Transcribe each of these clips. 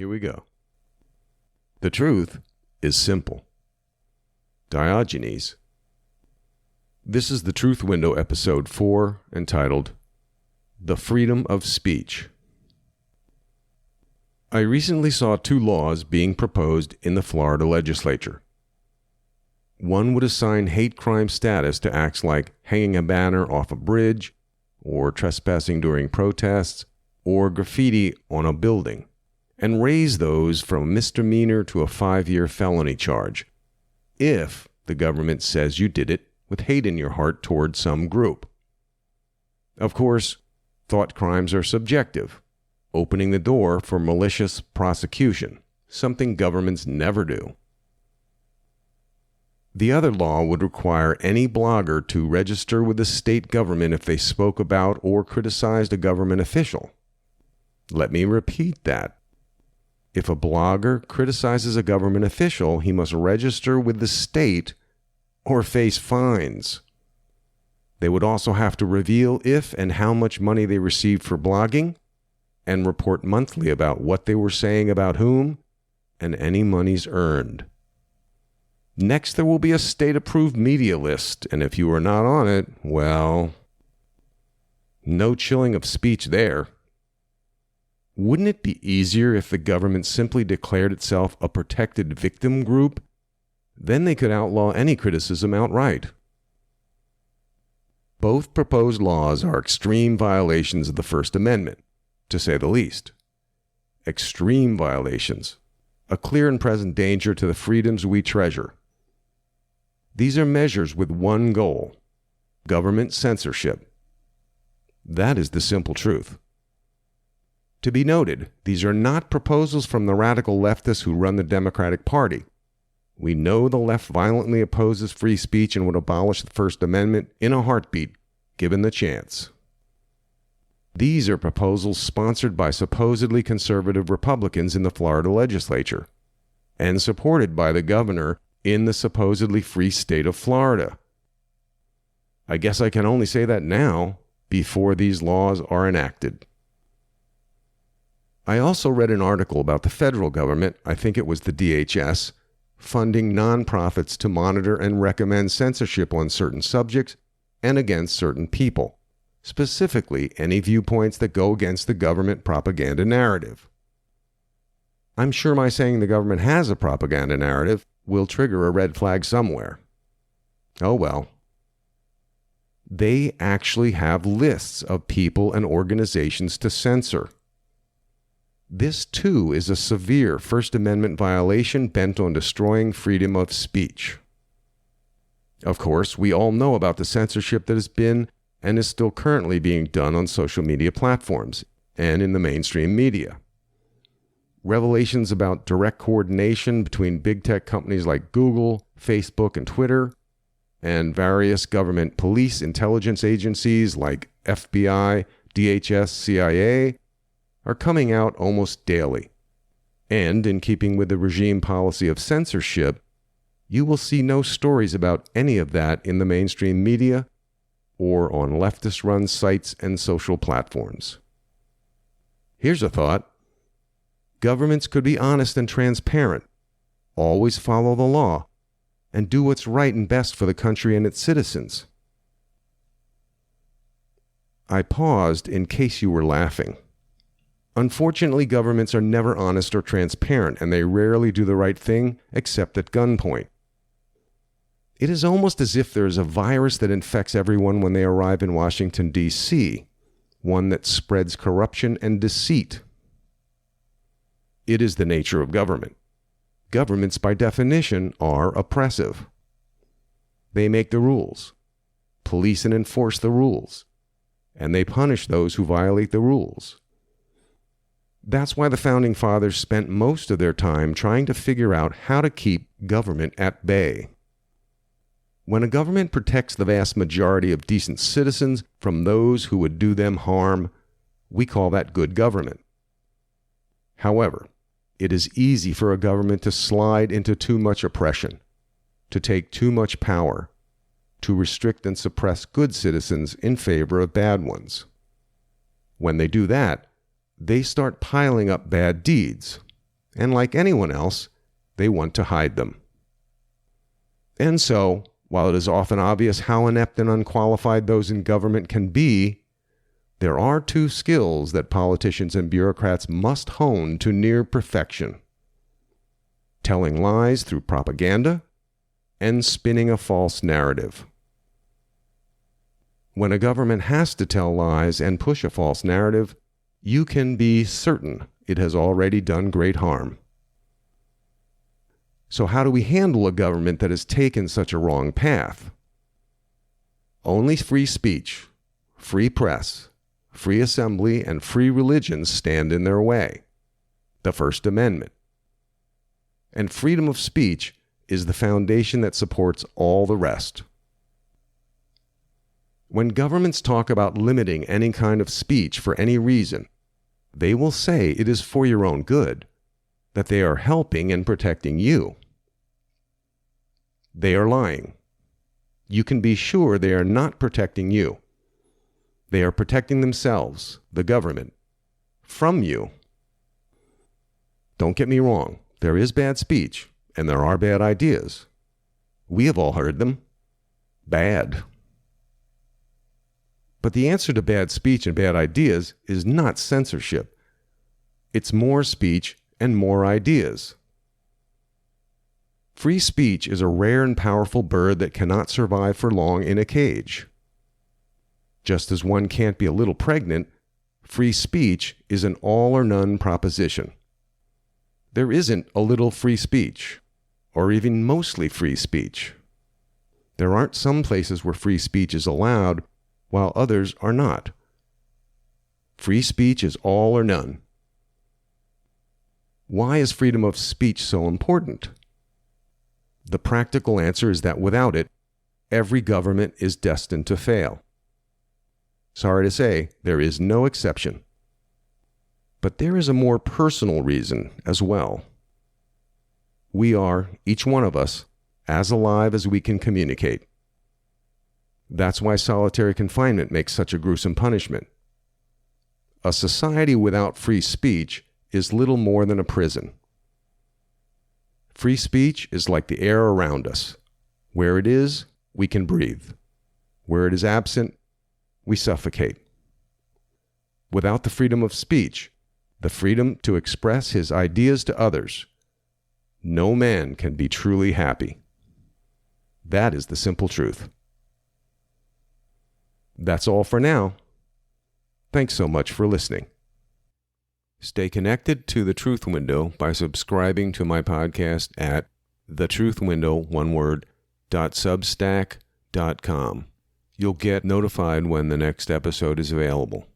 Here we go. The truth is simple. Diogenes. This is the Truth Window, episode 4, entitled The Freedom of Speech. I recently saw 2 laws being proposed in the Florida legislature. One would assign hate crime status to acts like hanging a banner off a bridge, or trespassing during protests, or graffiti on a building, and raise those from a misdemeanor to a 5-year felony charge, if the government says you did it with hate in your heart toward some group. Of course, thought crimes are subjective, opening the door for malicious prosecution, something governments never do. The other law would require any blogger to register with the state government if they spoke about or criticized a government official. Let me repeat that. If a blogger criticizes a government official, he must register with the state or face fines. They would also have to reveal if and how much money they received for blogging, and report monthly about what they were saying about whom, and any monies earned. Next, there will be a state-approved media list, and if you are not on it, well, no chilling of speech there. Wouldn't it be easier if the government simply declared itself a protected victim group? Then they could outlaw any criticism outright. Both proposed laws are extreme violations of the First Amendment, to say the least. Extreme violations, a clear and present danger to the freedoms we treasure. These are measures with one goal: government censorship. That is the simple truth. To be noted, these are not proposals from the radical leftists who run the Democratic Party. We know the left violently opposes free speech and would abolish the First Amendment in a heartbeat, given the chance. These are proposals sponsored by supposedly conservative Republicans in the Florida legislature, and supported by the governor in the supposedly free state of Florida. I guess I can only say that now, before these laws are enacted. I also read an article about the federal government, I think it was the DHS, funding nonprofits to monitor and recommend censorship on certain subjects and against certain people, specifically any viewpoints that go against the government propaganda narrative. I'm sure my saying the government has a propaganda narrative will trigger a red flag somewhere. Oh well. They actually have lists of people and organizations to censor. This, too, is a severe First Amendment violation bent on destroying freedom of speech. Of course, we all know about the censorship that has been and is still currently being done on social media platforms and in the mainstream media. Revelations about direct coordination between big tech companies like Google, Facebook, and Twitter, and various government police intelligence agencies like FBI, DHS, CIA, are coming out almost daily. And in keeping with the regime policy of censorship, you will see no stories about any of that in the mainstream media or on leftist-run sites and social platforms. Here's a thought. Governments could be honest and transparent, always follow the law, and do what's right and best for the country and its citizens. I paused in case you were laughing. Unfortunately, governments are never honest or transparent, and they rarely do the right thing except at gunpoint. It is almost as if there is a virus that infects everyone when they arrive in Washington, D.C., one that spreads corruption and deceit. It is the nature of government. Governments, by definition, are oppressive. They make the rules, police and enforce the rules, and they punish those who violate the rules. That's why the Founding Fathers spent most of their time trying to figure out how to keep government at bay. When a government protects the vast majority of decent citizens from those who would do them harm, we call that good government. However, it is easy for a government to slide into too much oppression, to take too much power, to restrict and suppress good citizens in favor of bad ones. When they do that, they start piling up bad deeds, and like anyone else, they want to hide them. And so, while it is often obvious how inept and unqualified those in government can be, there are two skills that politicians and bureaucrats must hone to near perfection: telling lies through propaganda and spinning a false narrative. When a government has to tell lies and push a false narrative, you can be certain it has already done great harm. So how do we handle a government that has taken such a wrong path? Only free speech, free press, free assembly, and free religion stand in their way. The First Amendment. And freedom of speech is the foundation that supports all the rest. When governments talk about limiting any kind of speech for any reason, they will say it is for your own good, that they are helping and protecting you. They are lying. You can be sure they are not protecting you. They are protecting themselves, the government, from you. Don't get me wrong, there is bad speech, and there are bad ideas. We have all heard them. Bad. But the answer to bad speech and bad ideas is not censorship. It's more speech and more ideas. Free speech is a rare and powerful bird that cannot survive for long in a cage. Just as one can't be a little pregnant, free speech is an all or none proposition. There isn't a little free speech, or even mostly free speech. There aren't some places where free speech is allowed, while others are not. Free speech is all or none. Why is freedom of speech so important? The practical answer is that without it, every government is destined to fail. Sorry to say, there is no exception. But there is a more personal reason as well. We are, each one of us, as alive as we can communicate. That's why solitary confinement makes such a gruesome punishment. A society without free speech is little more than a prison. Free speech is like the air around us. Where it is, we can breathe. Where it is absent, we suffocate. Without the freedom of speech, the freedom to express his ideas to others, no man can be truly happy. That is the simple truth. That's all for now. Thanks so much for listening. Stay connected to The Truth Window by subscribing to my podcast at thetruthwindow.substack.com. You'll get notified when the next episode is available.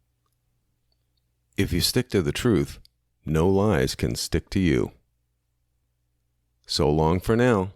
If you stick to the truth, no lies can stick to you. So long for now.